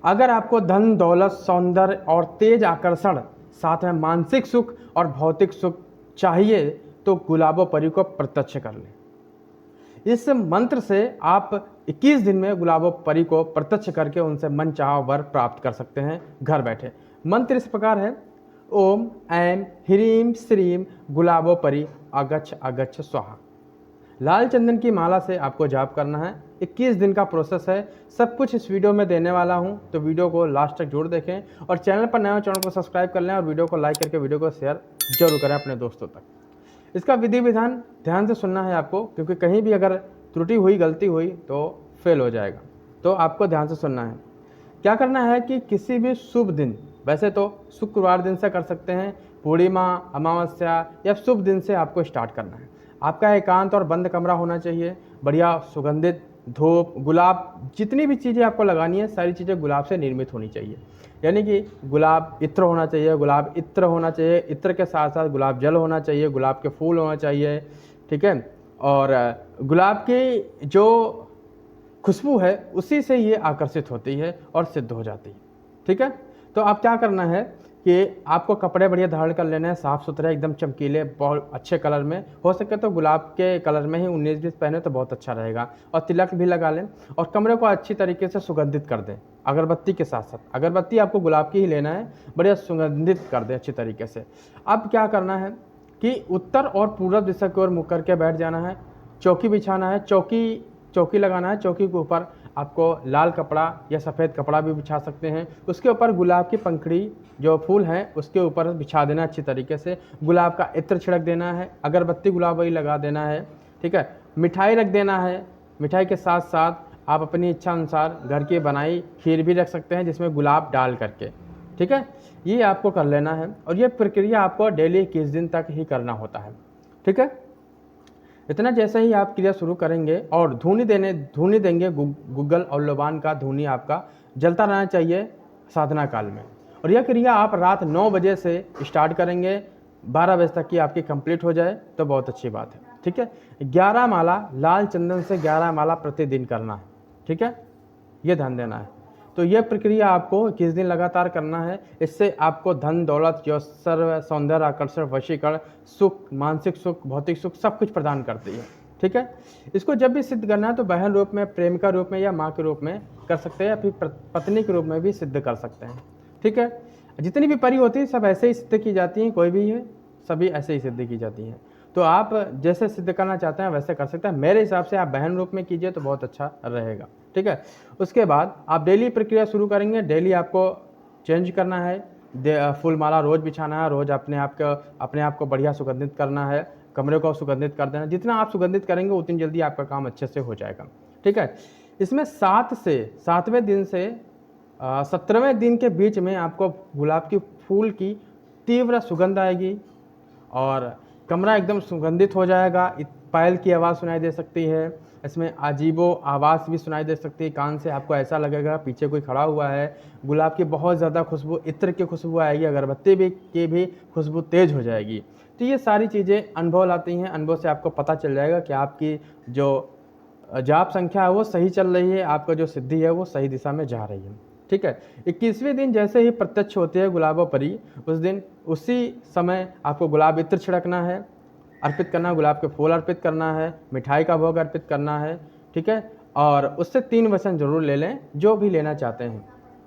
अगर आपको धन, दौलत, सौंदर्य और तेज आकर्षण, साथ में मानसिक सुख और भौतिक सुख चाहिए तो गुलाबो परी को प्रत्यक्ष कर लें। इस मंत्र से आप 21 दिन में गुलाबो परी को प्रत्यक्ष करके उनसे मनचाहा वर प्राप्त कर सकते हैं घर बैठे। मंत्र इस प्रकार है, ओम ऐं ह्रीं श्रीं गुलाबो परी अगच्छ अगच्छ स्वाहा। लाल चंदन की माला से आपको जाप करना है। 21 दिन का प्रोसेस है। सब कुछ इस वीडियो में देने वाला हूं, तो वीडियो को लास्ट तक जरूर देखें और चैनल पर नए हो चैनल को सब्सक्राइब कर लें और वीडियो को लाइक करके वीडियो को शेयर जरूर करें अपने दोस्तों तक। इसका विधि विधान ध्यान से सुनना है आपको, क्योंकि कहीं भी अगर त्रुटि हुई, गलती हुई तो फेल हो जाएगा। तो आपको ध्यान से सुनना है। क्या करना है कि किसी भी शुभ दिन, वैसे तो शुक्रवार दिन से कर सकते हैं, पूर्णिमा, अमावस्या या शुभ दिन से आपको स्टार्ट करना है। आपका एकांत और बंद कमरा होना चाहिए, बढ़िया सुगंधित धूप, गुलाब, जितनी भी चीज़ें आपको लगानी है सारी चीज़ें गुलाब से निर्मित होनी चाहिए। यानी कि गुलाब इत्र होना चाहिए, गुलाब इत्र होना चाहिए, इत्र के साथ साथ गुलाब जल होना चाहिए, गुलाब के फूल होना चाहिए, ठीक है। और गुलाब की जो खुशबू है उसी से ये आकर्षित होती है और सिद्ध हो जाती है, ठीक है। तो आप क्या करना है कि आपको कपड़े बढ़िया धारण कर लेने हैं, साफ़ सुथरे, एकदम चमकीले, बहुत अच्छे कलर में, हो सके तो गुलाब के कलर में ही 19-20 पहने तो बहुत अच्छा रहेगा। और तिलक भी लगा लें और कमरे को अच्छी तरीके से सुगंधित कर दें अगरबत्ती के साथ साथ। अगरबत्ती आपको गुलाब की ही लेना है, बढ़िया सुगंधित कर दें अच्छी तरीके से। अब क्या करना है कि उत्तर और पूर्व दिशा की ओर मुख करके बैठ जाना है। चौकी बिछाना है, चौकी लगाना है। चौकी के ऊपर आपको लाल कपड़ा या सफ़ेद कपड़ा भी बिछा सकते हैं। उसके ऊपर गुलाब की पंखड़ी जो फूल हैं उसके ऊपर बिछा देना अच्छी तरीके से। गुलाब का इत्र छिड़क देना है, अगरबत्ती गुलाबी लगा देना है, ठीक है। मिठाई रख देना है। मिठाई के साथ साथ आप अपनी इच्छा अनुसार घर की बनाई खीर भी रख सकते हैं जिसमें गुलाब डाल करके, ठीक है। ये आपको कर लेना है और ये प्रक्रिया आपको डेली 21 दिन तक ही करना होता है, ठीक है। इतना जैसे ही आप क्रिया शुरू करेंगे और धूनी देंगे, गूगल और लोबान का धूनी आपका जलता रहना चाहिए साधना काल में। और यह क्रिया आप रात 9 बजे से स्टार्ट करेंगे, 12 बजे तक की आपकी कंप्लीट हो जाए तो बहुत अच्छी बात है, ठीक है। 11 माला लाल चंदन से 11 माला प्रतिदिन करना है, ठीक है, ये ध्यान देना है। तो यह प्रक्रिया आपको 21 दिन लगातार करना है। इससे आपको धन, दौलत, यश, सर्व, सौंदर्य, आकर्षण, वशीकरण, सुख, मानसिक सुख, भौतिक सुख सब कुछ प्रदान करती है, ठीक है। इसको जब भी सिद्ध करना है तो बहन रूप में, प्रेमिका रूप में या माँ के रूप में कर सकते हैं या फिर पत्नी के रूप में भी सिद्ध कर सकते हैं, ठीक है। जितनी भी परी होती है सब ऐसे ही सिद्ध की जाती हैं, कोई भी है सभी ऐसे ही सिद्ध की जाती हैं। तो आप जैसे सिद्ध करना चाहते हैं वैसे कर सकते हैं। मेरे हिसाब से आप बहन रूप में कीजिए तो बहुत अच्छा रहेगा, ठीक है। उसके बाद आप डेली प्रक्रिया शुरू करेंगे। डेली आपको चेंज करना है, फूल माला रोज़ बिछाना है, रोज़ अपने आप को बढ़िया सुगंधित करना है, कमरे को सुगंधित कर देना। जितना आप सुगंधित करेंगे उतनी जल्दी आपका काम अच्छे से हो जाएगा, ठीक है। इसमें 7वें दिन से 17वें दिन के बीच में आपको गुलाब की फूल की तीव्र सुगंध आएगी और कमरा एकदम सुगंधित हो जाएगा। पायल की आवाज़ सुनाई दे सकती है, इसमें अजीबो आवाज़ भी सुनाई दे सकती है। कान से आपको ऐसा लगेगा पीछे कोई खड़ा हुआ है। गुलाब की बहुत ज़्यादा खुशबू, इत्र की खुशबू आएगी, अगरबत्ती की भी खुशबू तेज हो जाएगी। तो ये सारी चीज़ें अनुभव लाती हैं। अनुभव से आपको पता चल जाएगा कि आपकी जो जाप संख्या है वो सही चल रही है, आपका जो सिद्धि है वो सही दिशा में जा रही है, ठीक है। 21वें दिन जैसे ही प्रत्यक्ष होती है गुलाबो परी, उस दिन उसी समय आपको गुलाब इत्र छिड़कना है, अर्पित करना है, गुलाब के फूल अर्पित करना है, मिठाई का भोग अर्पित करना है, ठीक है। और उससे 3 वचन जरूर ले लें जो भी लेना चाहते हैं,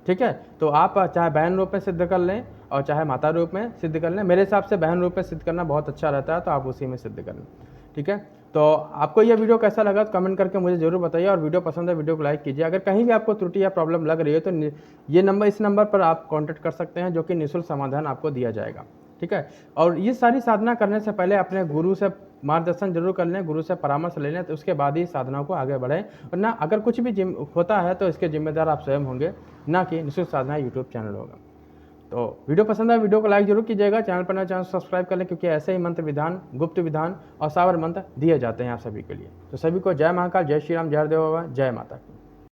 ठीक है। तो आप चाहे बहन रूप में सिद्ध कर लें और चाहे माता रूप में सिद्ध कर लें। मेरे हिसाब से बहन रूप में सिद्ध करना बहुत अच्छा रहता है, तो आप उसी में सिद्ध कर लें, ठीक है। तो आपको यह वीडियो कैसा लगा तो कमेंट करके मुझे ज़रूर बताइए और वीडियो पसंद है वीडियो को लाइक कीजिए। अगर कहीं भी आपको त्रुटि या प्रॉब्लम लग रही है तो इस नंबर पर आप कांटेक्ट कर सकते हैं, जो कि निःशुल्क समाधान आपको दिया जाएगा, ठीक है। और ये सारी साधना करने से पहले अपने गुरु से मार्गदर्शन जरूर कर लें, गुरु से परामर्श ले लें, तो उसके बाद ही साधना को आगे बढ़ें। वरना अगर कुछ भी होता है तो इसके जिम्मेदार आप स्वयं होंगे, ना कि निःशुल्क साधना यूट्यूब चैनल होगा। तो वीडियो पसंद है वीडियो को लाइक जरूर कीजिएगा, चैनल पर नए चैनल सब्सक्राइब कर लें, क्योंकि ऐसे ही मंत्र विधान, गुप्त विधान और सावर मंत्र दिए जाते हैं आप सभी के लिए। तो सभी को जय महाकाल, जय श्री राम, जय देव बाबा, जय माता की।